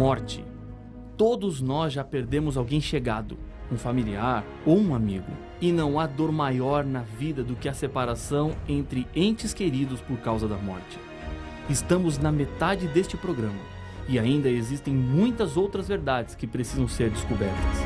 Morte. Todos nós já perdemos alguém chegado, um familiar ou um amigo. E não há dor maior na vida do que a separação entre entes queridos por causa da morte. Estamos na metade deste programa e ainda existem muitas outras verdades que precisam ser descobertas.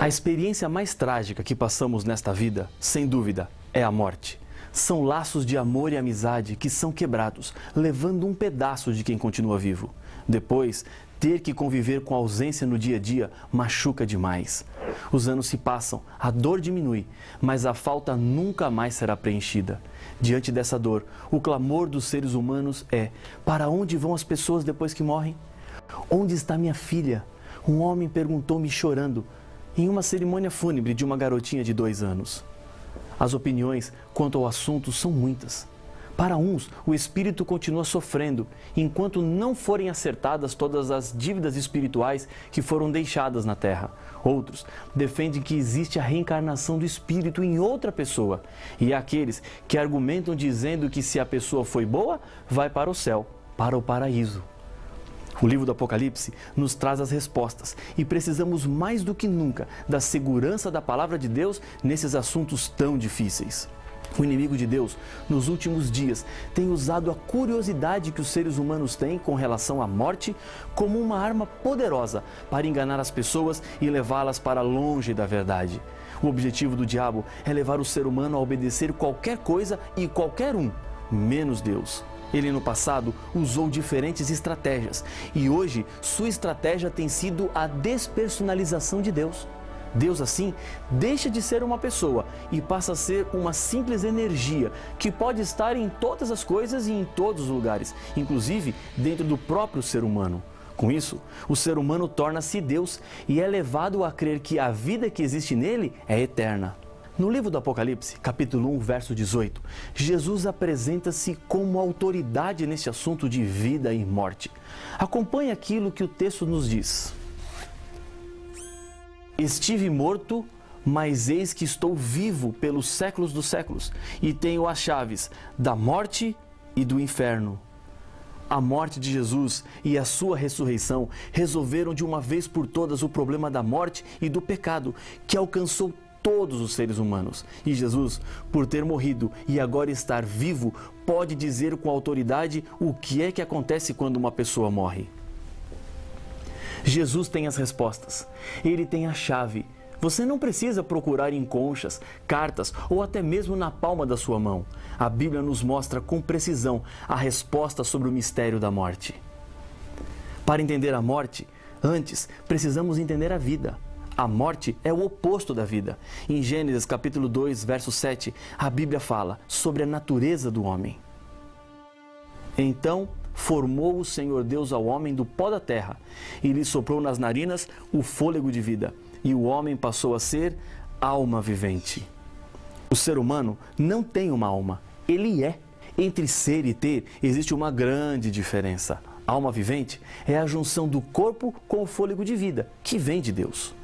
A experiência mais trágica que passamos nesta vida, sem dúvida, é a morte. São laços de amor e amizade que são quebrados, levando um pedaço de quem continua vivo. Depois, ter que conviver com a ausência no dia a dia machuca demais. Os anos se passam, a dor diminui, mas a falta nunca mais será preenchida. Diante dessa dor, o clamor dos seres humanos é: para onde vão as pessoas depois que morrem? Onde está minha filha? Um homem perguntou-me chorando, em uma cerimônia fúnebre de uma garotinha de 2 anos. As opiniões quanto ao assunto são muitas. Para uns, o espírito continua sofrendo, enquanto não forem acertadas todas as dívidas espirituais que foram deixadas na terra. Outros defendem que existe a reencarnação do espírito em outra pessoa. E há aqueles que argumentam dizendo que se a pessoa foi boa, vai para o céu, para o paraíso. O livro do Apocalipse nos traz as respostas e precisamos mais do que nunca da segurança da palavra de Deus nesses assuntos tão difíceis. O inimigo de Deus, nos últimos dias, tem usado a curiosidade que os seres humanos têm com relação à morte como uma arma poderosa para enganar as pessoas e levá-las para longe da verdade. O objetivo do diabo é levar o ser humano a obedecer qualquer coisa e qualquer um, menos Deus. Ele no passado usou diferentes estratégias e hoje sua estratégia tem sido a despersonalização de Deus. Deus assim deixa de ser uma pessoa e passa a ser uma simples energia que pode estar em todas as coisas e em todos os lugares, inclusive dentro do próprio ser humano. Com isso, o ser humano torna-se Deus e é levado a crer que a vida que existe nele é eterna. No livro do Apocalipse, capítulo 1, verso 18, Jesus apresenta-se como autoridade nesse assunto de vida e morte. Acompanhe aquilo que o texto nos diz. Estive morto, mas eis que estou vivo pelos séculos dos séculos, e tenho as chaves da morte e do inferno. A morte de Jesus e a sua ressurreição resolveram de uma vez por todas o problema da morte e do pecado, que alcançou todos os seres humanos. E Jesus, por ter morrido e agora estar vivo, pode dizer com autoridade o que é que acontece quando uma pessoa morre. Jesus tem as respostas. Ele tem a chave. Você não precisa procurar em conchas, cartas ou até mesmo na palma da sua mão. A Bíblia nos mostra com precisão a resposta sobre o mistério da morte. Para entender a morte, antes precisamos entender a vida. A morte é o oposto da vida. Em Gênesis capítulo 2, verso 7, a Bíblia fala sobre a natureza do homem. Então formou o Senhor Deus ao homem do pó da terra e lhe soprou nas narinas o fôlego de vida, e o homem passou a ser alma vivente. O ser humano não tem uma alma, ele é. Entre ser e ter existe uma grande diferença. A alma vivente é a junção do corpo com o fôlego de vida, que vem de Deus.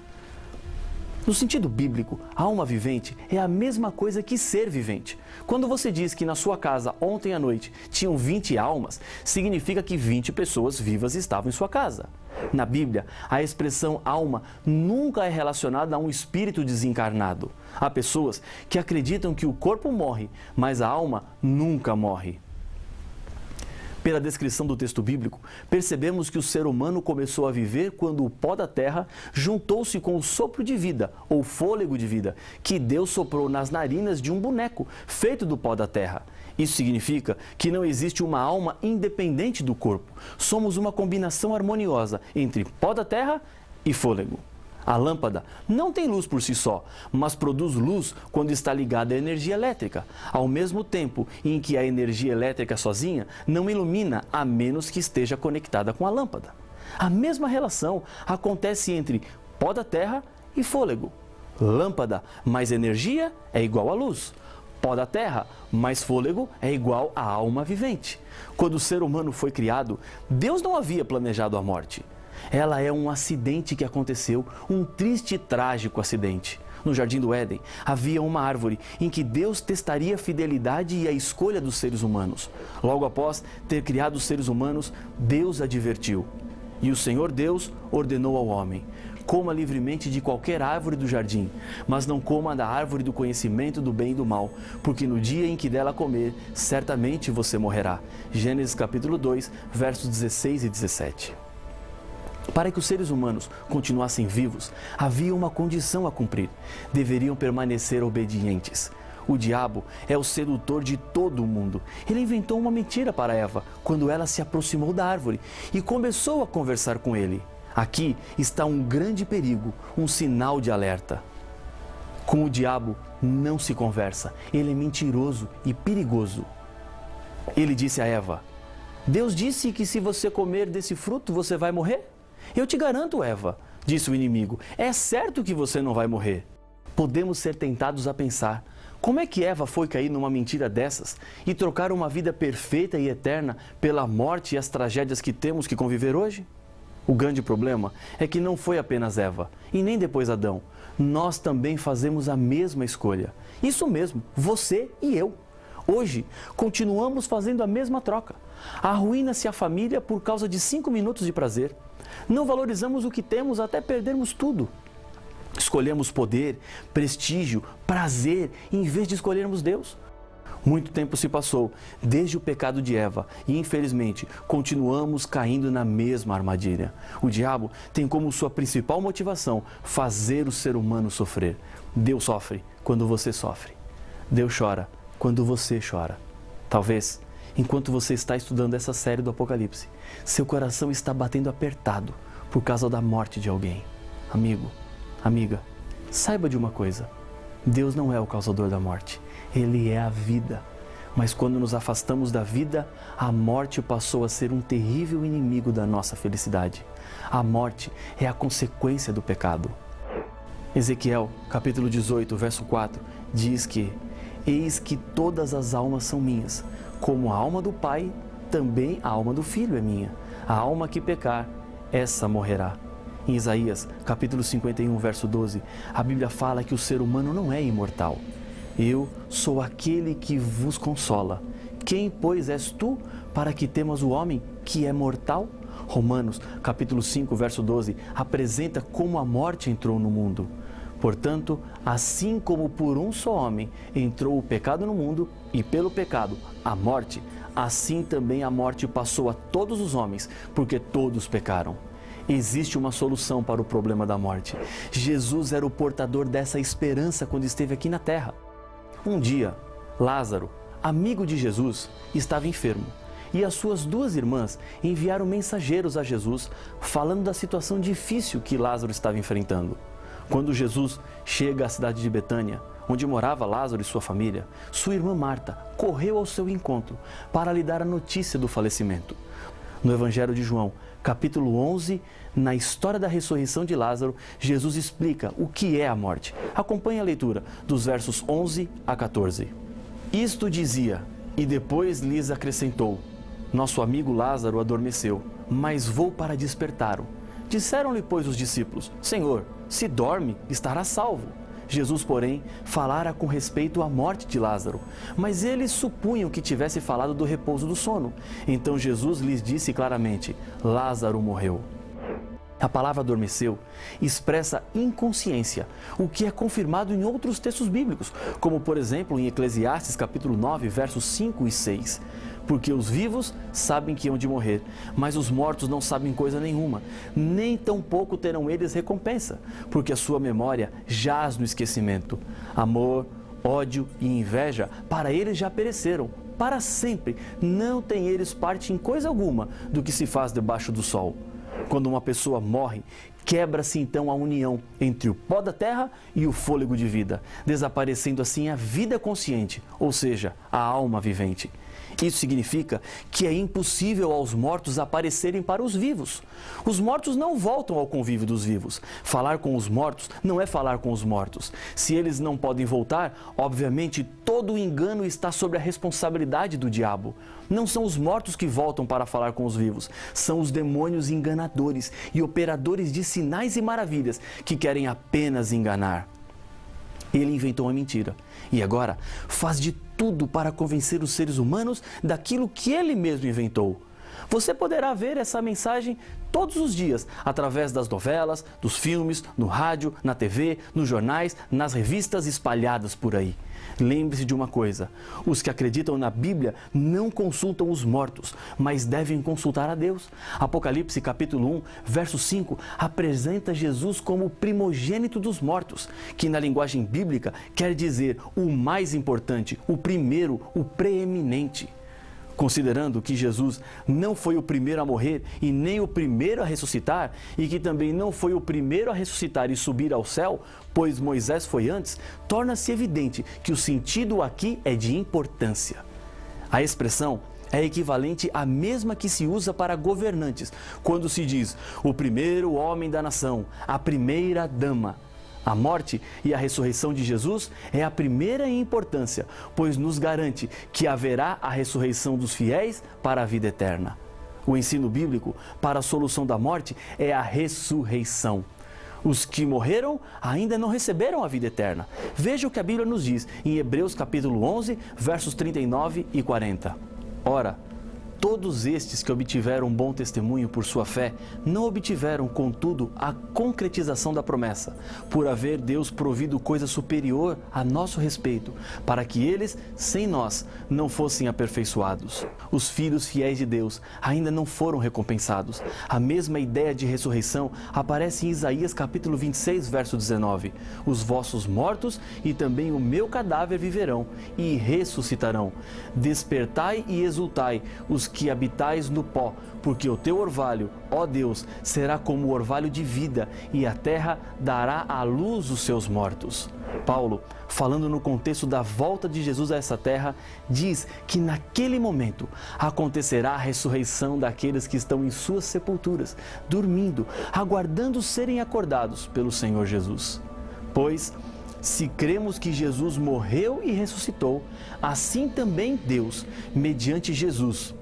No sentido bíblico, a alma vivente é a mesma coisa que ser vivente. Quando você diz que na sua casa ontem à noite tinham 20 almas, significa que 20 pessoas vivas estavam em sua casa. Na Bíblia, a expressão alma nunca é relacionada a um espírito desencarnado. Há pessoas que acreditam que o corpo morre, mas a alma nunca morre. Pela descrição do texto bíblico, percebemos que o ser humano começou a viver quando o pó da terra juntou-se com o sopro de vida, ou fôlego de vida, que Deus soprou nas narinas de um boneco, feito do pó da terra. Isso significa que não existe uma alma independente do corpo. Somos uma combinação harmoniosa entre pó da terra e fôlego. A lâmpada não tem luz por si só, mas produz luz quando está ligada à energia elétrica, ao mesmo tempo em que a energia elétrica sozinha não ilumina a menos que esteja conectada com a lâmpada. A mesma relação acontece entre pó da terra e fôlego. Lâmpada mais energia é igual a luz. Pó da terra mais fôlego é igual a alma vivente. Quando o ser humano foi criado, Deus não havia planejado a morte. Ela é um acidente que aconteceu, um triste e trágico acidente. No Jardim do Éden, havia uma árvore em que Deus testaria a fidelidade e a escolha dos seres humanos. Logo após ter criado os seres humanos, Deus advertiu. E o Senhor Deus ordenou ao homem: coma livremente de qualquer árvore do jardim, mas não coma da árvore do conhecimento do bem e do mal, porque no dia em que dela comer, certamente você morrerá. Gênesis capítulo 2, versos 16 e 17. Para que os seres humanos continuassem vivos, havia uma condição a cumprir: deveriam permanecer obedientes. O diabo é o sedutor de todo o mundo. Ele inventou uma mentira para Eva quando ela se aproximou da árvore e começou a conversar com ele. Aqui está um grande perigo, um sinal de alerta. Com o diabo não se conversa, ele é mentiroso e perigoso. Ele disse a Eva: Deus disse que se você comer desse fruto você vai morrer? Eu te garanto, Eva, disse o inimigo, é certo que você não vai morrer. Podemos ser tentados a pensar: como é que Eva foi cair numa mentira dessas e trocar uma vida perfeita e eterna pela morte e as tragédias que temos que conviver hoje? O grande problema é que não foi apenas Eva, e nem depois Adão. Nós também fazemos a mesma escolha. Isso mesmo, você e eu. Hoje, continuamos fazendo a mesma troca. Arruína-se a família por causa de 5 minutos de prazer. Não valorizamos o que temos até perdermos tudo. Escolhemos poder, prestígio, prazer, em vez de escolhermos Deus. Muito tempo se passou desde o pecado de Eva e, infelizmente, continuamos caindo na mesma armadilha. O diabo tem como sua principal motivação fazer o ser humano sofrer. Deus sofre quando você sofre. Deus chora quando você chora. Talvez, enquanto você está estudando essa série do Apocalipse, seu coração está batendo apertado por causa da morte de alguém. Amigo, amiga, saiba de uma coisa: Deus não é o causador da morte. Ele é a vida. Mas quando nos afastamos da vida, a morte passou a ser um terrível inimigo da nossa felicidade. A morte é a consequência do pecado. Ezequiel, capítulo 18, verso 4, diz que: eis que todas as almas são minhas, como a alma do Pai, também a alma do Filho é minha. A alma que pecar, essa morrerá. Em Isaías, capítulo 51, verso 12, a Bíblia fala que o ser humano não é imortal. Eu sou aquele que vos consola. Quem, pois, és tu para que temas o homem que é mortal? Romanos, capítulo 5, verso 12, apresenta como a morte entrou no mundo. Portanto, assim como por um só homem entrou o pecado no mundo, e pelo pecado a morte, assim também a morte passou a todos os homens, porque todos pecaram. Existe uma solução para o problema da morte. Jesus era o portador dessa esperança quando esteve aqui na terra. Um dia, Lázaro, amigo de Jesus, estava enfermo, e as suas 2 irmãs enviaram mensageiros a Jesus falando da situação difícil que Lázaro estava enfrentando. Quando Jesus chega à cidade de Betânia, onde morava Lázaro e sua família, sua irmã Marta correu ao seu encontro para lhe dar a notícia do falecimento. No Evangelho de João, capítulo 11, na história da ressurreição de Lázaro, Jesus explica o que é a morte. Acompanhe a leitura dos versos 11 a 14. Isto dizia, e depois lhes acrescentou: nosso amigo Lázaro adormeceu, mas vou para despertá-lo. Disseram-lhe, pois, os discípulos: Senhor, se dorme, estará salvo. Jesus, porém, falara com respeito à morte de Lázaro, mas eles supunham que tivesse falado do repouso do sono. Então Jesus lhes disse claramente: Lázaro morreu. A palavra adormeceu expressa inconsciência, o que é confirmado em outros textos bíblicos, como por exemplo em Eclesiastes capítulo 9, versos 5 e 6. Porque os vivos sabem que hão de morrer, mas os mortos não sabem coisa nenhuma, nem tampouco terão eles recompensa, porque a sua memória jaz no esquecimento. Amor, ódio e inveja, para eles já pereceram, para sempre não têm eles parte em coisa alguma do que se faz debaixo do sol. Quando uma pessoa morre, quebra-se então a união entre o pó da terra e o fôlego de vida, desaparecendo assim a vida consciente, ou seja, a alma vivente. Isso significa que é impossível aos mortos aparecerem para os vivos. Os mortos não voltam ao convívio dos vivos. Falar com os mortos não é falar com os mortos. Se eles não podem voltar, obviamente todo o engano está sobre a responsabilidade do diabo. Não são os mortos que voltam para falar com os vivos, são os demônios enganadores e operadores de sinais e maravilhas que querem apenas enganar. Ele inventou uma mentira e agora faz de tudo para convencer os seres humanos daquilo que ele mesmo inventou. Você poderá ver essa mensagem todos os dias, através das novelas, dos filmes, no rádio, na TV, nos jornais, nas revistas espalhadas por aí. Lembre-se de uma coisa: os que acreditam na Bíblia não consultam os mortos, mas devem consultar a Deus. Apocalipse capítulo 1, verso 5, apresenta Jesus como o primogênito dos mortos, que na linguagem bíblica quer dizer o mais importante, o primeiro, o preeminente. Considerando que Jesus não foi o primeiro a morrer e nem o primeiro a ressuscitar, e que também não foi o primeiro a ressuscitar e subir ao céu, pois Moisés foi antes, torna-se evidente que o sentido aqui é de importância. A expressão é equivalente à mesma que se usa para governantes, quando se diz o primeiro homem da nação, a primeira dama. A morte e a ressurreição de Jesus é a primeira em importância, pois nos garante que haverá a ressurreição dos fiéis para a vida eterna. O ensino bíblico para a solução da morte é a ressurreição. Os que morreram ainda não receberam a vida eterna. Veja o que a Bíblia nos diz em Hebreus capítulo 11, versos 39 e 40. Ora, todos estes que obtiveram um bom testemunho por sua fé, não obtiveram, contudo, a concretização da promessa, por haver Deus provido coisa superior a nosso respeito, para que eles, sem nós, não fossem aperfeiçoados. Os filhos fiéis de Deus ainda não foram recompensados. A mesma ideia de ressurreição aparece em Isaías capítulo 26, verso 19. Os vossos mortos e também o meu cadáver viverão e ressuscitarão. Despertai e exultai, os que habitais no pó, porque o teu orvalho, ó Deus, será como o orvalho de vida, e a terra dará à luz os seus mortos. Paulo, falando no contexto da volta de Jesus a essa terra, diz que naquele momento acontecerá a ressurreição daqueles que estão em suas sepulturas, dormindo, aguardando serem acordados pelo Senhor Jesus. Pois, se cremos que Jesus morreu e ressuscitou, assim também Deus, mediante Jesus,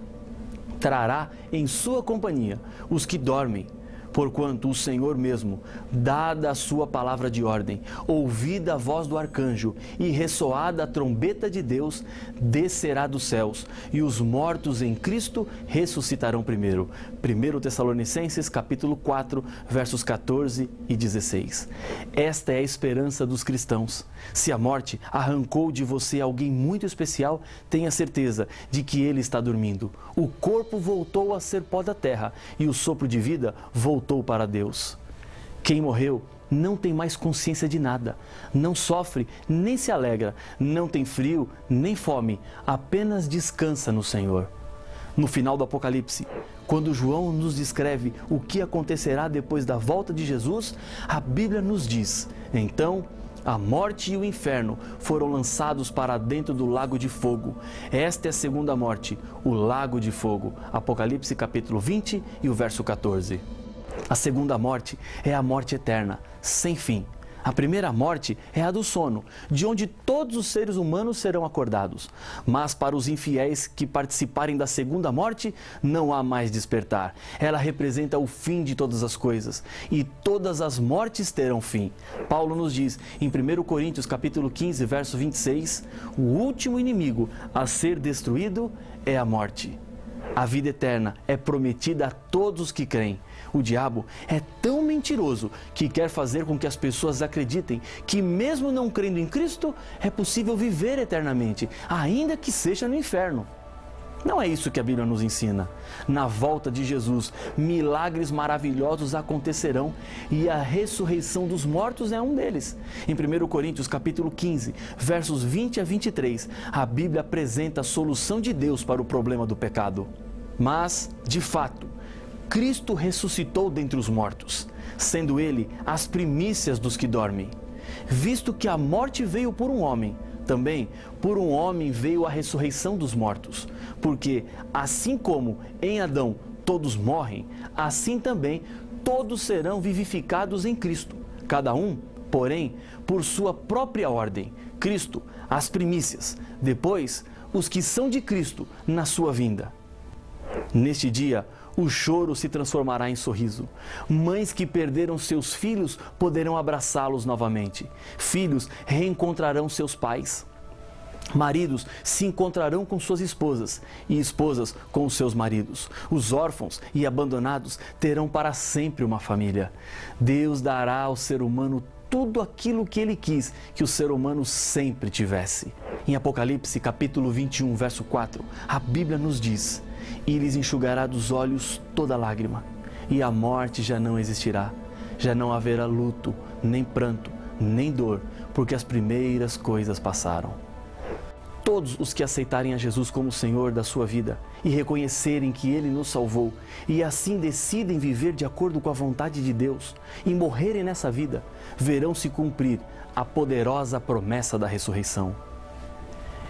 trará em sua companhia os que dormem, porquanto o Senhor mesmo, dada a sua palavra de ordem, ouvida a voz do arcanjo e ressoada a trombeta de Deus, descerá dos céus, e os mortos em Cristo ressuscitarão primeiro. 1 Tessalonicenses capítulo 4, versos 14 e 16. Esta é a esperança dos cristãos. Se a morte arrancou de você alguém muito especial, tenha certeza de que ele está dormindo. O corpo voltou a ser pó da terra e o sopro de vida voltou para Deus. Quem morreu não tem mais consciência de nada, não sofre nem se alegra, não tem frio nem fome, apenas descansa no Senhor. No final do Apocalipse, quando João nos descreve o que acontecerá depois da volta de Jesus, a Bíblia nos diz: então a morte e o inferno foram lançados para dentro do lago de fogo. Esta é a segunda morte, o lago de fogo. Apocalipse capítulo 20 e o verso 14. A segunda morte é a morte eterna, sem fim. A primeira morte é a do sono, de onde todos os seres humanos serão acordados. Mas para os infiéis que participarem da segunda morte, não há mais despertar. Ela representa o fim de todas as coisas, e todas as mortes terão fim. Paulo nos diz em 1 Coríntios capítulo 15, verso 26, o último inimigo a ser destruído é a morte. A vida eterna é prometida a todos os que creem. O diabo é tão mentiroso que quer fazer com que as pessoas acreditem que, mesmo não crendo em Cristo, é possível viver eternamente, ainda que seja no inferno. Não é isso que a Bíblia nos ensina. Na volta de Jesus, milagres maravilhosos acontecerão e a ressurreição dos mortos é um deles. Em 1 Coríntios capítulo 15, versos 20 a 23, a Bíblia apresenta a solução de Deus para o problema do pecado. Mas, de fato, Cristo ressuscitou dentre os mortos, sendo Ele as primícias dos que dormem. Visto que a morte veio por um homem, Também, por um homem veio a ressurreição dos mortos, porque assim como em Adão todos morrem, assim também todos serão vivificados em Cristo, cada um, porém, por sua própria ordem. Cristo, as primícias, depois, os que são de Cristo na sua vinda. Neste dia, o choro se transformará em sorriso. Mães que perderam seus filhos poderão abraçá-los novamente. Filhos reencontrarão seus pais. Maridos se encontrarão com suas esposas e esposas com os seus maridos. Os órfãos e abandonados terão para sempre uma família. Deus dará ao ser humano tudo aquilo que Ele quis que o ser humano sempre tivesse. Em Apocalipse, capítulo 21, verso 4, a Bíblia nos diz: "E lhes enxugará dos olhos toda lágrima, e a morte já não existirá. Já não haverá luto, nem pranto, nem dor, porque as primeiras coisas passaram." Todos os que aceitarem a Jesus como Senhor da sua vida e reconhecerem que Ele nos salvou e assim decidem viver de acordo com a vontade de Deus e morrerem nessa vida, verão se cumprir a poderosa promessa da ressurreição.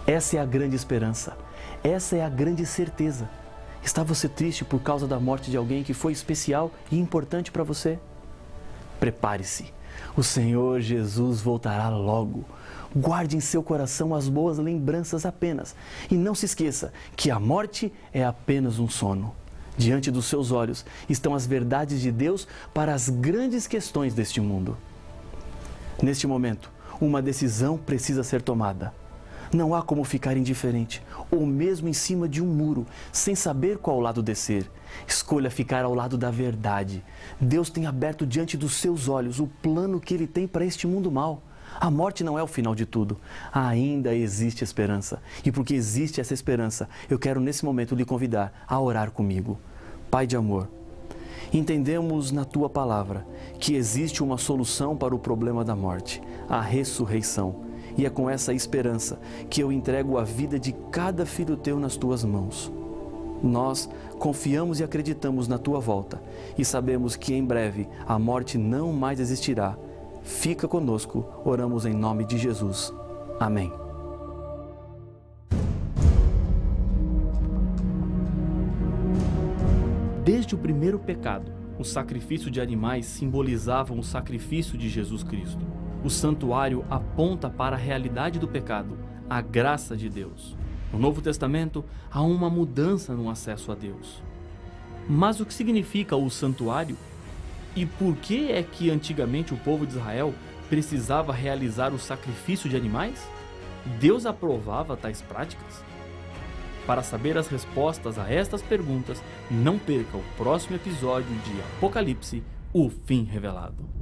Essa é a grande esperança, essa é a grande certeza. Está você triste por causa da morte de alguém que foi especial e importante para você? Prepare-se, o Senhor Jesus voltará logo. Guarde em seu coração as boas lembranças apenas e não se esqueça que a morte é apenas um sono. Diante dos seus olhos estão as verdades de Deus para as grandes questões deste mundo. Neste momento, uma decisão precisa ser tomada. Não há como ficar indiferente ou mesmo em cima de um muro, sem saber qual lado descer. Escolha ficar ao lado da verdade. Deus tem aberto diante dos seus olhos o plano que Ele tem para este mundo mau. A morte não é o final de tudo. Ainda existe esperança. E porque existe essa esperança, eu quero nesse momento lhe convidar a orar comigo. Pai de amor, entendemos na Tua palavra que existe uma solução para o problema da morte, a ressurreição. E é com essa esperança que eu entrego a vida de cada filho Teu nas Tuas mãos. Nós confiamos e acreditamos na Tua volta e sabemos que em breve a morte não mais existirá. Fica conosco, oramos em nome de Jesus. Amém. Desde o primeiro pecado, o sacrifício de animais simbolizavam o sacrifício de Jesus Cristo. O santuário aponta para a realidade do pecado, a graça de Deus. No Novo Testamento, há uma mudança no acesso a Deus. Mas o que significa o santuário? E por que é que antigamente o povo de Israel precisava realizar o sacrifício de animais? Deus aprovava tais práticas? Para saber as respostas a estas perguntas, não perca o próximo episódio de Apocalipse, o fim revelado.